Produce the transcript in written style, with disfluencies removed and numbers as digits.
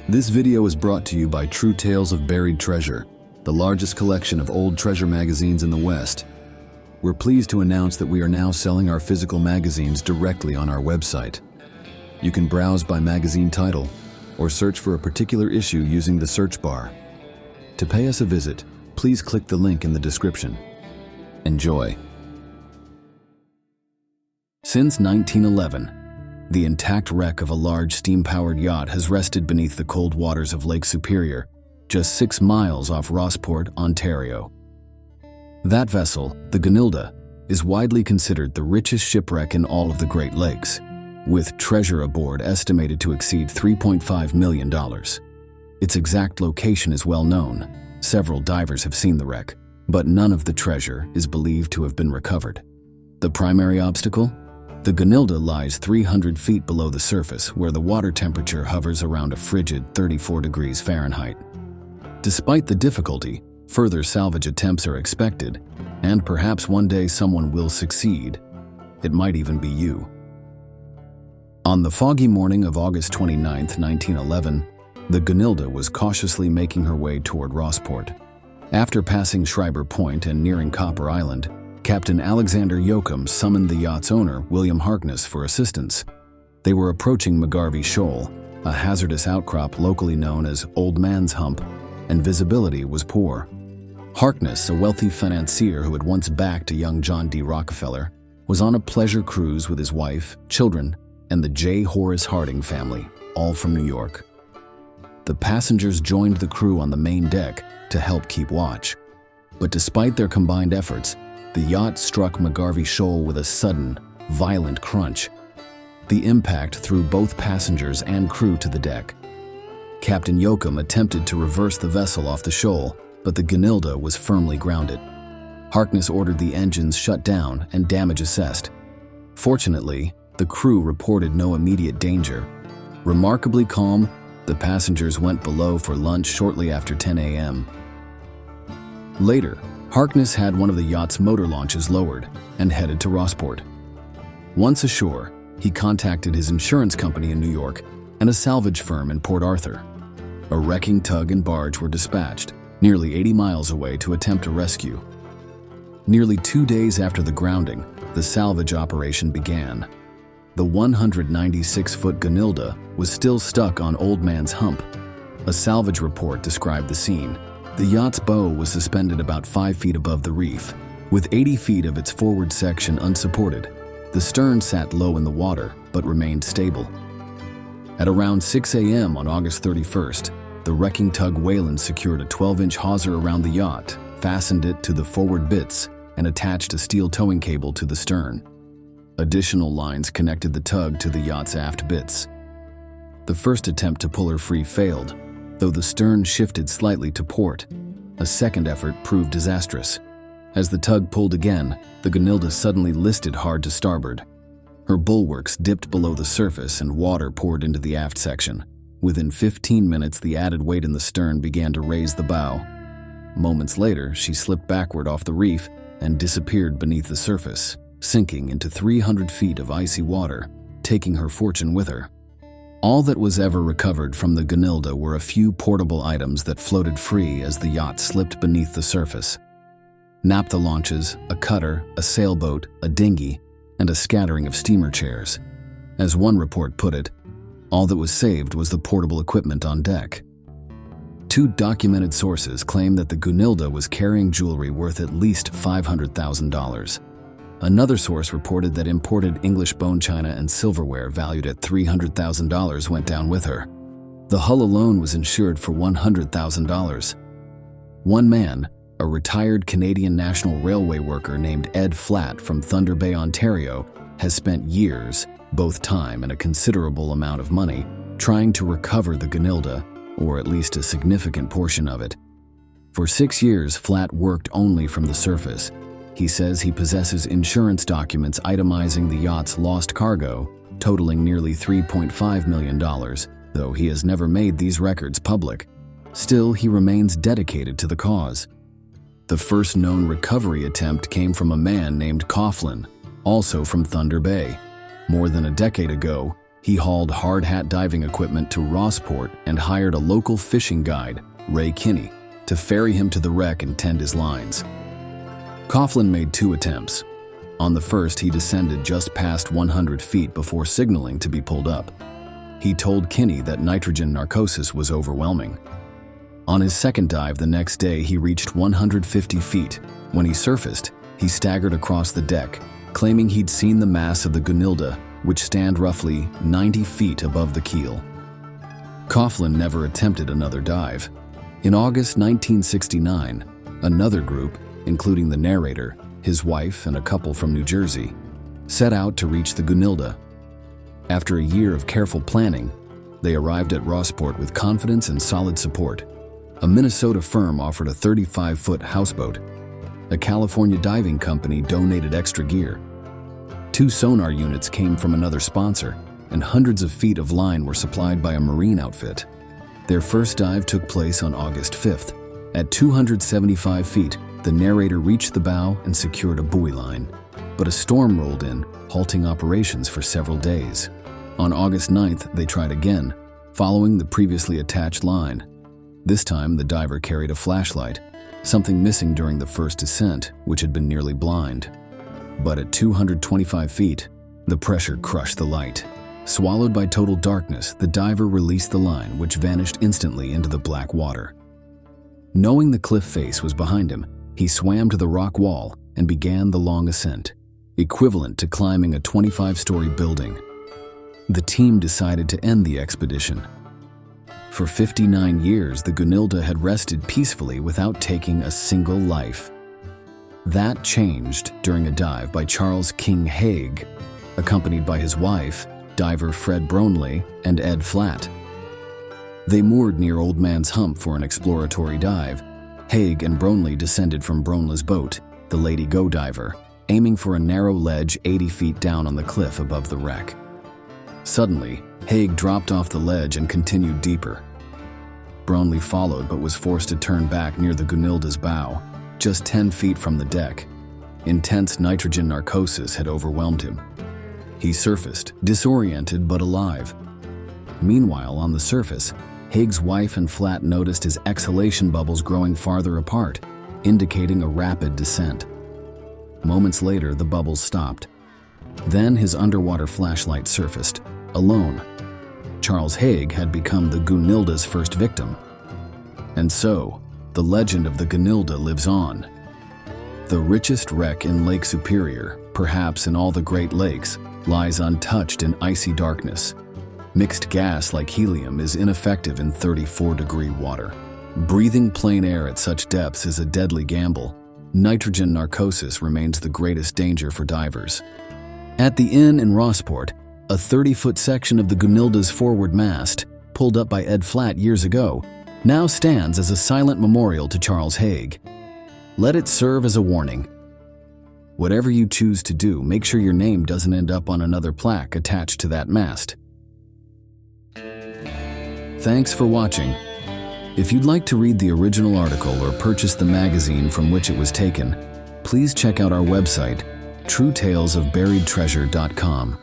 This video is brought to you by True Tales of Buried Treasure, the largest collection of old treasure magazines in the West. We're pleased to announce that we are now selling our physical magazines directly on our website. You can browse by magazine title or search for a particular issue using the search bar. To pay us a visit, please click the link in the description. Enjoy. Since 1911, the intact wreck of a large steam-powered yacht has rested beneath the cold waters of Lake Superior, just 6 miles off Rossport, Ontario. That vessel, the Gunilda, is widely considered the richest shipwreck in all of the Great Lakes, with treasure aboard estimated to exceed $3.5 million. Its exact location is well known. Several divers have seen the wreck, but none of the treasure is believed to have been recovered. The primary obstacle? The Gunilda lies 300 feet below the surface, where the water temperature hovers around a frigid 34 degrees Fahrenheit. Despite the difficulty, further salvage attempts are expected, and perhaps one day someone will succeed. It might even be you. On the foggy morning of August 29, 1911, the Gunilda was cautiously making her way toward Rossport. After passing Schreiber Point and nearing Copper Island, Captain Alexander Yoakum summoned the yacht's owner, William Harkness, for assistance. They were approaching McGarvey Shoal, a hazardous outcrop locally known as Old Man's Hump, and visibility was poor. Harkness, a wealthy financier who had once backed a young John D. Rockefeller, was on a pleasure cruise with his wife, children, and the J. Horace Harding family, all from New York. The passengers joined the crew on the main deck to help keep watch. But despite their combined efforts, the yacht struck McGarvey Shoal with a sudden, violent crunch. The impact threw both passengers and crew to the deck. Captain Yoakum attempted to reverse the vessel off the shoal, but the Gunilda was firmly grounded. Harkness ordered the engines shut down and damage assessed. Fortunately, the crew reported no immediate danger. Remarkably calm, the passengers went below for lunch shortly after 10 a.m. Later, Harkness had one of the yacht's motor launches lowered and headed to Rossport. Once ashore, he contacted his insurance company in New York and a salvage firm in Port Arthur. A wrecking tug and barge were dispatched, nearly 80 miles away to attempt a rescue. Nearly 2 days after the grounding, the salvage operation began. The 196-foot Gunilda was still stuck on Old Man's Hump. A salvage report described the scene. The yacht's bow was suspended about 5 feet above the reef, with 80 feet of its forward section unsupported. The stern sat low in the water, but remained stable. At around 6 a.m. on August 31st, the wrecking tug Wayland secured a 12-inch hawser around the yacht, fastened it to the forward bitts, and attached a steel towing cable to the stern. Additional lines connected the tug to the yacht's aft bitts. The first attempt to pull her free failed, though the stern shifted slightly to port. A second effort proved disastrous. As the tug pulled again, the Gunilda suddenly listed hard to starboard. Her bulwarks dipped below the surface and water poured into the aft section. Within 15 minutes, the added weight in the stern began to raise the bow. Moments later, she slipped backward off the reef and disappeared beneath the surface, sinking into 300 feet of icy water, taking her fortune with her. All that was ever recovered from the Gunilda were a few portable items that floated free as the yacht slipped beneath the surface. Naphtha launches, a cutter, a sailboat, a dinghy, and a scattering of steamer chairs. As one report put it, all that was saved was the portable equipment on deck. 2 documented sources claim that the Gunilda was carrying jewelry worth at least $500,000. Another source reported that imported English bone china and silverware valued at $300,000 went down with her. The hull alone was insured for $100,000. One man, a retired Canadian National Railway worker named Ed Flatt from Thunder Bay, Ontario, has spent years, both time and a considerable amount of money, trying to recover the Gunilda, or at least a significant portion of it. For 6 years, Flatt worked only from the surface. He says he possesses insurance documents itemizing the yacht's lost cargo, totaling nearly $3.5 million, though he has never made these records public. Still, he remains dedicated to the cause. The first known recovery attempt came from a man named Coughlin, also from Thunder Bay. More than a decade ago, He hauled hard hat diving equipment to Rossport and hired a local fishing guide, Ray Kinney, to ferry him to the wreck and tend his lines. Coughlin made 2 attempts. On the first, he descended just past 100 feet before signaling to be pulled up. He told Kinney that nitrogen narcosis was overwhelming. On his second dive the next day, he reached 150 feet. When he surfaced, he staggered across the deck, claiming he'd seen the mass of the Gunilda, which stand roughly 90 feet above the keel. Coughlin never attempted another dive. In August 1969, another group, including the narrator, his wife, and a couple from New Jersey, set out to reach the Gunilda. After a year of careful planning, they arrived at Rossport with confidence and solid support. A Minnesota firm offered a 35-foot houseboat. A California diving company donated extra gear. 2 sonar units came from another sponsor, and hundreds of feet of line were supplied by a marine outfit. Their first dive took place on August 5th. At 275 feet, the narrator reached the bow and secured a buoy line. But a storm rolled in, halting operations for several days. On August 9th, they tried again, following the previously attached line. This time, the diver carried a flashlight, something missing during the first descent, which had been nearly blind. But at 225 feet, the pressure crushed the light. Swallowed by total darkness, the diver released the line, which vanished instantly into the black water. Knowing the cliff face was behind him, he swam to the rock wall and began the long ascent, equivalent to climbing a 25-story building. The team decided to end the expedition. For 59 years, the Gunilda had rested peacefully without taking a single life. That changed during a dive by Charles King Haig, accompanied by his wife, diver Fred Bronley, and Ed Flatt. They moored near Old Man's Hump for an exploratory dive. Haig and Bronley descended from Bronley's boat, the Lady Go Diver, aiming for a narrow ledge 80 feet down on the cliff above the wreck. Suddenly, Haig dropped off the ledge and continued deeper. Bronley followed but was forced to turn back near the Gunilda's bow, just 10 feet from the deck. Intense nitrogen narcosis had overwhelmed him. He surfaced, disoriented but alive. Meanwhile, on the surface, Haig's wife and Flatt noticed his exhalation bubbles growing farther apart, indicating a rapid descent. Moments later, the bubbles stopped. Then his underwater flashlight surfaced, alone. Charles Haig had become the Gunilda's first victim. And so, the legend of the Gunilda lives on. The richest wreck in Lake Superior, perhaps in all the Great Lakes, lies untouched in icy darkness. Mixed gas like helium is ineffective in 34-degree water. Breathing plain air at such depths is a deadly gamble. Nitrogen narcosis remains the greatest danger for divers. At the inn in Rossport, a 30-foot section of the Gunilda's forward mast, pulled up by Ed Flatt years ago, now stands as a silent memorial to Charles Haig. Let it serve as a warning. Whatever you choose to do, make sure your name doesn't end up on another plaque attached to that mast. Thanks for watching. If you'd like to read the original article or purchase the magazine from which it was taken, please check out our website, truetalesofburiedtreasure.com.